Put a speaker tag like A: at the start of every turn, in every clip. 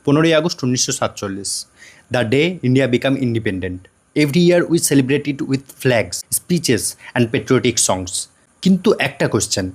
A: 15 August 1947, the day India became independent. Every year we celebrate it with flags, speeches and patriotic songs. কিন্তু একটা question,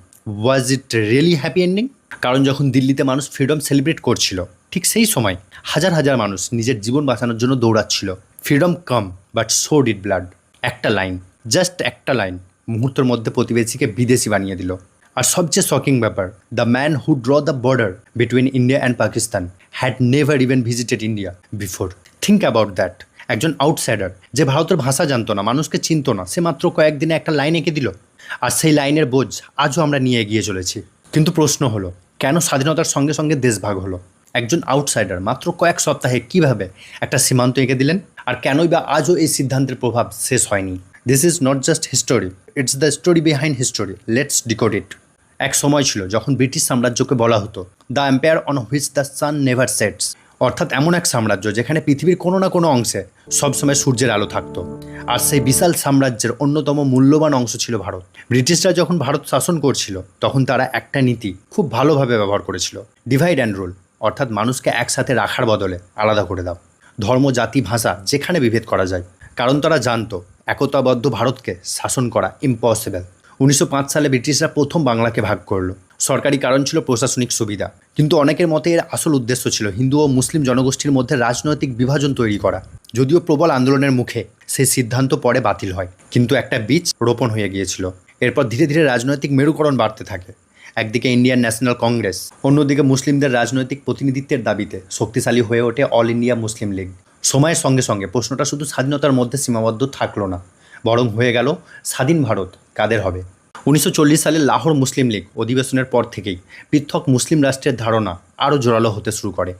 A: was it really happy ending? কারণ যখন দিল্লিতে মানুষ freedom celebrate করছিল, ঠিক সেই সময় হাজার হাজার মানুষ নিজের জীবন বাঁচানোর জন্য দৌড়াচ্ছিল। Freedom came but so did blood. একটা লাইন, জাস্ট একটা লাইন মুহূর্তের মধ্যে প্রতিবেশীকে বিদেশি বানিয়ে দিল। আর সবচেয়ে শকিং ব্যাপার, the man who draw the border between India and Pakistan had never even visited India before. Think about that. একজন আউটসাইডার যে ভারতের ভাষা জানতো না, মানুষকে চিনতো না, সে মাত্র কয়েকদিনে একটা লাইন এঁকে দিল। আর সেই লাইনের বোঝ আজও আমরা নিয়ে এগিয়ে চলেছি। কিন্তু প্রশ্ন হলো, কেন স্বাধীনতার সঙ্গে সঙ্গে দেশ ভাগ হলো? একজন আউটসাইডার মাত্র কয়েক সপ্তাহে কিভাবে একটা সীমান্ত এঁকে দিলেন? আর কেনই বা আজও এই সিদ্ধান্তের প্রভাব শেষ হয়নি? This is not just history, it's the story behind history. Let's decode it. এক সময় ছিল যখন ব্রিটিশ সাম্রাজ্যকে বলা হতো the empire on which the sun never sets, অর্থাৎ এমন এক সাম্রাজ্য যেখানে পৃথিবীর কোনো না কোনো অংশে সবসময় সূর্যের আলো থাকতো। আর সেই বিশাল সাম্রাজ্যের অন্যতম মূল্যবান অংশ ছিল ভারত। ব্রিটিশরা যখন ভারত শাসন করছিল তখন তারা একটা নীতি খুব ভালোভাবে ব্যবহার করেছিল, ডিভাইড অ্যান্ড রুল, অর্থাৎ মানুষকে একসাথে রাখার বদলে আলাদা করে দাও। ধর্ম, জাতি, ভাষা যেখানে বিভেদ করা যায়, কারণ তারা জানতো একতাবদ্ধ ভারতকে শাসন করা ইম্পসিবল। 1905 সালে ব্রিটিশরা প্রথম বাংলাকে ভাগ করলো। সরকারি কারণ ছিল প্রশাসনিক সুবিধা, কিন্তু অনেকের মতে এর আসল উদ্দেশ্য ছিল হিন্দু ও মুসলিম জনগোষ্ঠীর মধ্যে রাজনৈতিক বিভাজন তৈরি করা। যদিও প্রবল আন্দোলনের মুখে সেই সিদ্ধান্ত পরে বাতিল হয়, কিন্তু একটা বীজ রোপণ হয়ে গিয়েছিল। এরপর ধীরে ধীরে রাজনৈতিক মেরুকরণ বাড়তে থাকে। একদিকে ইন্ডিয়ান ন্যাশনাল কংগ্রেস, অন্যদিকে মুসলিমদের রাজনৈতিক প্রতিনিধিত্বের দাবিতে শক্তিশালী হয়ে ওঠে অল ইন্ডিয়া মুসলিম লীগ। সময়ের সঙ্গে সঙ্গে প্রশ্নটা শুধু স্বাধীনতার মধ্যে সীমাবদ্ধ থাকলো না, বরং হয়ে গেল স্বাধীন ভারত কাদের হবে। 1940 সালে লাহোর মুসলিম লীগ অধিবেশনের পর থেকেই পৃথক মুসলিম রাষ্ট্রের ধারণা আরও জোরালো হতে শুরু করে।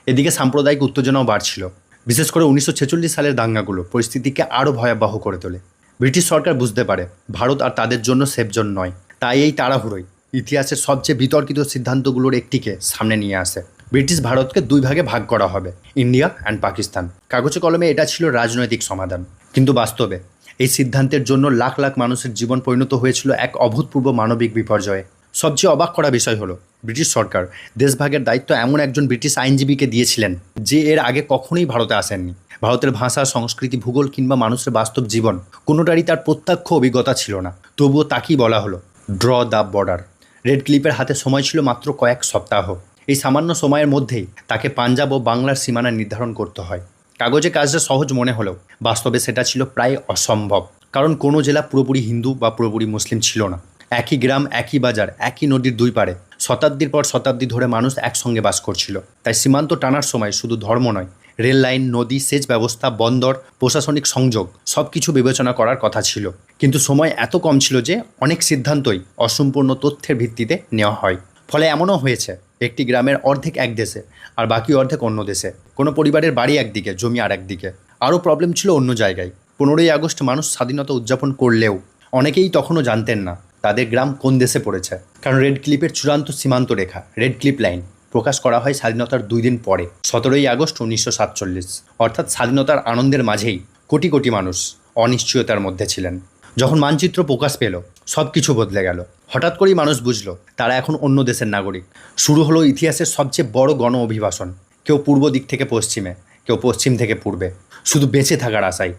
A: এদিকে সাম্প্রদায়িক উত্তেজনাও বাড়ছিল, বিশেষ করে 1946 সালের দাঙ্গাগুলো পরিস্থিতিকে আরও ভয়াবহ করে তোলে। ব্রিটিশ সরকার বুঝতে পারে ভারত আর তাদের জন্য সেফ জোন নয়, তাই এই তাড়াহুড়োই ইতিহাসের সবচেয়ে বিতর্কিত সিদ্ধান্তগুলোর একটিকে সামনে নিয়ে আসে। ব্রিটিশ ভারতকে দুই ভাগে ভাগ করা হবে, ইন্ডিয়া অ্যান্ড পাকিস্তান। কাগজে কলমে এটা ছিল রাজনৈতিক সমাধান, কিন্তু বাস্তবে এই সিদ্ধান্তের জন্য লাখ লাখ মানুষের জীবন পরিণত হয়েছিল এক অভূতপূর্ব মানবিক বিপর্যয়ে। সবচেয়ে অবাক করা বিষয় হলো, ব্রিটিশ সরকার দেশভাগের দায়িত্ব এমন একজন ব্রিটিশ আইনজীবীকে দিয়েছিলেন যে এর আগে কখনোই ভারতে আসেননি। ভারতের ভাষা, সংস্কৃতি, ভূগোল কিংবা মানুষের বাস্তব জীবন কোনোটারই তার প্রত্যক্ষ অভিজ্ঞতা ছিল না। তবুও তাকেই বলা হলো ড্র দ্য বর্ডার। রেড ক্লিপের হাতে সময় ছিল মাত্র কয়েক সপ্তাহ। এই সামান্য সময়ের মধ্যেই তাকে পাঞ্জাব ও বাংলার সীমানা নির্ধারণ করতে হয়। কাগজে কাজটা সহজ মনে হলেও বাস্তবে সেটা ছিল প্রায় অসম্ভব, কারণ কোনো জেলা পুরোপুরি হিন্দু বা পুরোপুরি মুসলিম ছিল না। একই গ্রাম, একই বাজার, একই নদীর দুই পাড়ে শতাব্দীর পর শতাব্দী ধরে মানুষ একসঙ্গে বাস করছিল। তাই সীমান্ত টানার সময় শুধু ধর্ম নয়, রেল লাইন, নদী, সেচ ব্যবস্থা, বন্দর, প্রশাসনিক সংযোগ সব কিছু বিবেচনা করার কথা ছিল। কিন্তু সময় এত কম ছিল যে অনেক সিদ্ধান্তই অসম্পূর্ণ তথ্যের ভিত্তিতে নেওয়া হয়। ফলে এমনও হয়েছে একটি গ্রামের অর্ধেক এক দেশে আর বাকি অর্ধেক অন্য দেশে। কোনো পরিবারের বাড়ি একদিকে, জমি আর একদিকে। আরও প্রবলেম ছিল অন্য জায়গায়। 15ই আগস্ট মানুষ স্বাধীনতা উদযাপন করলেও অনেকেই তখনও জানতেন না তাদের গ্রাম কোন দেশে পড়েছে। কারণ রেড ক্লিপের চূড়ান্ত সীমান্ত রেখা, রেড ক্লিপ লাইন, প্রকাশ করা হয় স্বাধীনতার 2 দিন পরে, 17ই আগস্ট 1947। অর্থাৎ স্বাধীনতার আনন্দের মাঝেই কোটি কোটি মানুষ অনিশ্চয়তার মধ্যে ছিলেন। যখন মানচিত্র প্রকাশ পেল, সব কিছু বদলে গেল। হঠাৎ করেই মানুষ বুঝলো তারা এখন অন্য দেশের নাগরিক। শুরু হলো ইতিহাসের সবচেয়ে বড় গণ অভিবাসন। কেউ পূর্ব দিক থেকে পশ্চিমে, কেউ পশ্চিম থেকে পূর্বে, শুধু বেঁচে থাকার আশায়।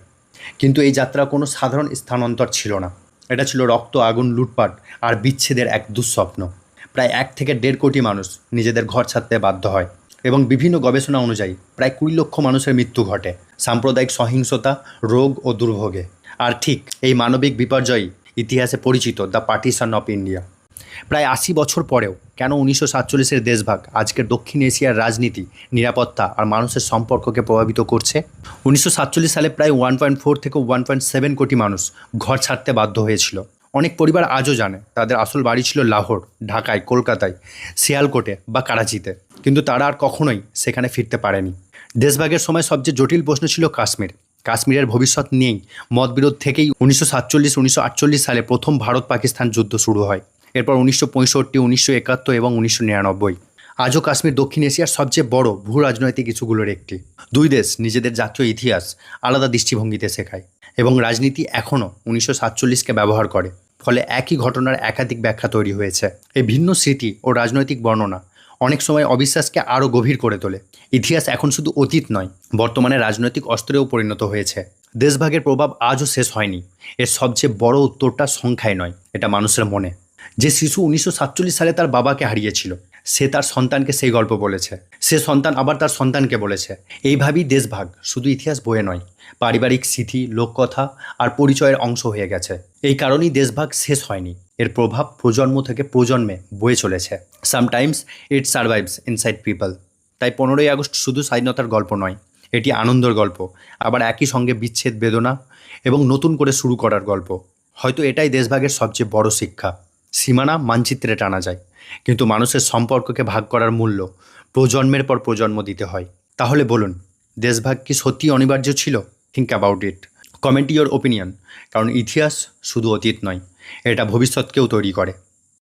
A: কিন্তু এই যাত্রা কোনো সাধারণ স্থানান্তর ছিল না, এটা ছিল রক্ত, আগুন, লুটপাট আর বিচ্ছেদের এক দুঃস্বপ্ন। প্রায় 1 থেকে 1.5 কোটি মানুষ নিজেদের ঘর ছাড়তে বাধ্য হয় এবং বিভিন্ন গবেষণা অনুযায়ী প্রায় 20 লক্ষ মানুষের মৃত্যু ঘটে সাম্প্রদায়িক সহিংসতা, রোগ ও দুর্ভোগে। আর ঠিক এই মানবিক বিপর্যয়ই ইতিহাসে পরিচিত দ্য পার্টিশন অফ ইন্ডিয়া। প্রায় 80 বছর পরেও কেন 1947-এর দেশভাগ আজকের দক্ষিণ এশিয়ার রাজনীতি, নিরাপত্তা আর মানুষের সম্পর্ককে প্রভাবিত করছে? 1947 সালে প্রায় 1.4 থেকে 1.7 কোটি মানুষ ঘর ছাড়তে বাধ্য হয়েছিল। অনেক পরিবার আজও জানে তাদের আসল বাড়ি ছিল লাহোর, ঢাকায়, কলকাতায়, শিয়ালকোটে বা করাচিতে, কিন্তু তারা আর কখনোই সেখানে ফিরতে পারেনি। দেশভাগের সময় সবচেয়ে জটিল প্রশ্ন ছিল কাশ্মীর। কাশ্মীরের ভবিষ্যৎ নিয়েই মতবিরোধ থেকেই 1947-1948 সালে প্রথম ভারত পাকিস্তান যুদ্ধ শুরু হয়। এরপর 1965, 1971 এবং 1999। আজও কাশ্মীর দক্ষিণ এশিয়ার সবচেয়ে বড় ভূ রাজনৈতিক ইস্যুগুলোর একটি। দুই দেশ নিজেদের জাতীয় ইতিহাস আলাদা দৃষ্টিভঙ্গিতে শেখায় এবং রাজনীতি এখনও 1947-কে ব্যবহার করে। ফলে একই ঘটনার একাধিক ব্যাখ্যা তৈরি হয়েছে। এই ভিন্ন স্মৃতি ও রাজনৈতিক বর্ণনা অনেক সময় অবিশ্বাসকে আরও গভীর করে তোলে। ইতিহাস এখন শুধু অতীত নয়, বর্তমানে রাজনৈতিক অস্ত্রেও পরিণত হয়েছে। দেশভাগের প্রভাব আজও শেষ হয়নি। এর সবচেয়ে বড় উত্তরটা সংখ্যায় নয়, এটা মানুষের মনে। যে শিশু 1947 সালে তার বাবাকে হারিয়েছিল, সে তার সন্তানকে সেই গল্প বলেছে। সে সন্তান আবার তার সন্তানকে বলেছে। এইভাবেই দেশভাগ শুধু ইতিহাস বইয়ে নয়, পারিবারিক স্মৃতি, লোককথা আর পরিচয়ের অংশ হয়ে গেছে। এই কারণেই দেশভাগ শেষ হয়নি, এর প্রভাব প্রজন্ম থেকে প্রজন্মে বয়ে চলেছে। Sometimes it survives inside people. তাই 15ই আগস্ট শুধু স্বাধীনতার গল্প নয়, এটি আনন্দের গল্প, আবার একই সঙ্গে বিচ্ছেদ, বেদনা এবং নতুন করে শুরু করার গল্প। হয়তো এটাই দেশভাগের সবচেয়ে বড় শিক্ষা। সীমানা মানচিত্রে টানা যায়, কিন্তু মানুষের সম্পর্ককে ভাগ করার মূল্য প্রজন্মের পর প্রজন্ম দিতে হয়। তাহলে বলুন, দেশভাগ কি সত্যি অনিবার্য ছিল? Think about it, comment your opinion. কারণ ইতিহাস শুধু অতীত নয়, এটা ভবিষ্যৎকেও তৈরি করে।